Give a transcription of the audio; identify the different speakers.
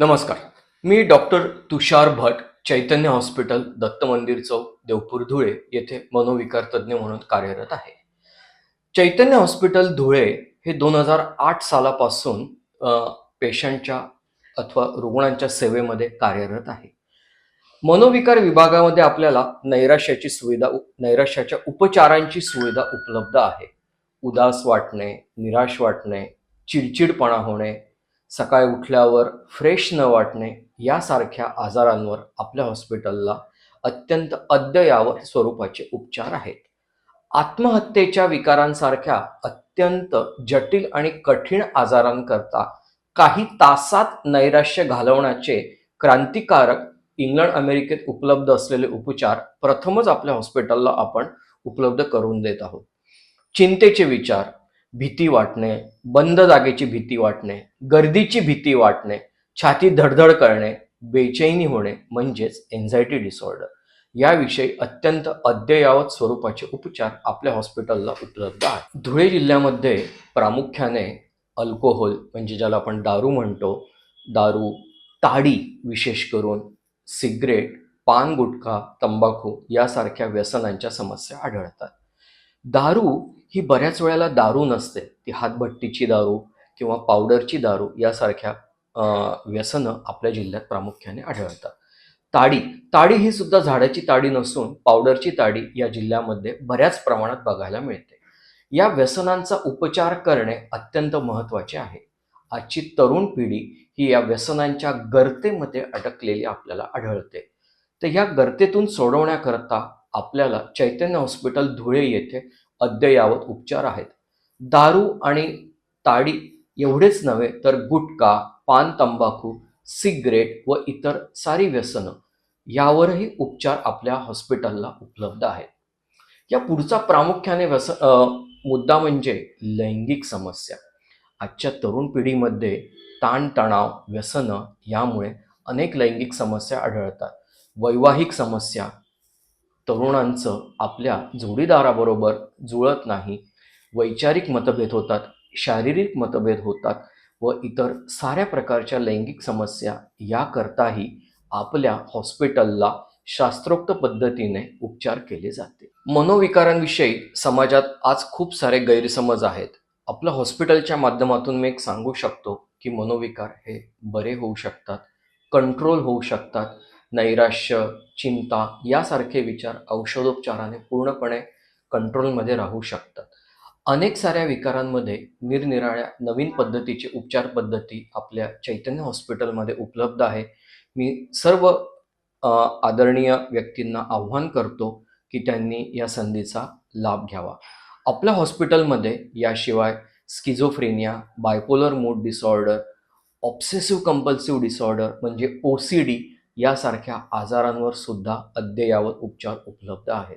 Speaker 1: नमस्कार. मी डॉक्टर तुषार भट, चैतन्य हॉस्पिटल, दत्त मंदिर चौक, देवपूर, धुळे येथे मनोविकार तज्ज्ञ म्हणून कार्यरत आहे. चैतन्य हॉस्पिटल धुळे हे 2008 सालापासून पेशंटच्या अथवा रुग्णांच्या सेवेमध्ये कार्यरत आहे. मनोविकार विभागामध्ये आपल्याला नैराश्याच्या उपचारांची सुविधा उपलब्ध आहे. उदास वाटणे, निराश वाटणे, चिडचिडपणा होणे, सकाळी उठल्यावर फ्रेश न वाटणे यासारख्या आजारांवर आपल्या हॉस्पिटलला अत्यंत अद्ययावत स्वरूपाचे उपचार आहेत. आत्महत्येच्या विकारांसारख्या अत्यंत जटिल आणि कठीण आजारांकरता काही तासात नैराश्य घालवण्याचे क्रांतिकारक इंग्लंड अमेरिकेत उपलब्ध असलेले उपचार प्रथमच आपल्या हॉस्पिटलला आपण उपलब्ध करून देत आहोत. चिंतेचे विचार, भीती वाटणे, बंद जागेची भीती वाटणे, गर्दीची भीती वाटणे, छाती धडधड करणे, बेचैनी होणे म्हणजेच एन्झायटी डिसऑर्डर याविषयी अत्यंत अद्ययावत स्वरूपाचे उपचार आपल्या हॉस्पिटलला उपलब्ध आहेत. धुळे जिल्ह्यामध्ये प्रामुख्याने अल्कोहोल म्हणजे ज्याला आपण दारू म्हणतो, दारू, ताडी विशेष करून, सिगरेट, पान गुटखा, तंबाखू यासारख्या व्यसनांच्या समस्या आढळतात. दारू ही बऱ्याच वेळेला दारू नसते, ती हातभट्टीची दारू किंवा पावडरची दारू यासारख्या व्यसनं आपल्या जिल्ह्यात प्रामुख्याने आढळतात. ताडी ही सुद्धा झाडाची ताडी नसून पावडरची ताडी या जिल्ह्यामध्ये बऱ्याच प्रमाणात बघायला मिळते. या व्यसनांचा उपचार करणे अत्यंत महत्त्वाचे आहे. आजची तरुण पिढी ही या व्यसनांच्या गर्तेमध्ये अडकलेली आपल्याला आढळते. तर या गर्तेतून सोडवण्याकरता आपल्याला चैतन्य हॉस्पिटल धुळे येथे अद्ययावत उपचार आहेत. दारू आणि ताडी एवढेच नव्हे तर गुटखा, पान, तंबाखू, सिगरेट व इतर सारी व्यसनं यावरही उपचार आपल्या हॉस्पिटलला उपलब्ध आहेत. या पुढचा प्रामुख्याने मुद्दा म्हणजे लैंगिक समस्या. आजच्या तरुण पिढीमध्ये ताणतणाव, व्यसनं यामुळे अनेक लैंगिक समस्या आढळतात. वैवाहिक समस्या, तरुणांचं आपल्या जोडीदाराबरोबर जुळत नाही, वैचारिक मतभेद होतात, शारीरिक मतभेद होतात व इतर साऱ्या प्रकारच्या लैंगिक समस्या याकरताही आपल्या हॉस्पिटलला शास्त्रोक्त पद्धतीने उपचार केले जाते. मनोविकारांविषयी समाजात आज खूप सारे गैरसमज आहेत. आपल्या हॉस्पिटलच्या माध्यमातून मी एक सांगू शकतो की मनोविकार हे बरे होऊ शकतात, कंट्रोल होऊ शकतात. नैराश्य, चिंता यासारखे विचार औषधोपचाराने पूर्णपणे कंट्रोलमध्ये राहू शकतात. अनेक साऱ्या विकारांमध्ये निरनिराळ्या नवीन पद्धतीचे उपचार पद्धती आपल्या चैतन्य हॉस्पिटलमध्ये उपलब्ध आहे. मी सर्व आदरणीय व्यक्तींना आव्हान करतो की त्यांनी या संधीचा लाभ घ्यावा. आपल्या हॉस्पिटलमध्ये याशिवाय schizophrenia, bipolar mood disorder, obsessive compulsive disorder म्हणजे OCD यासारख्या आजारांवर सुद्धा अद्ययावत उपचार उपलब्ध आहेत.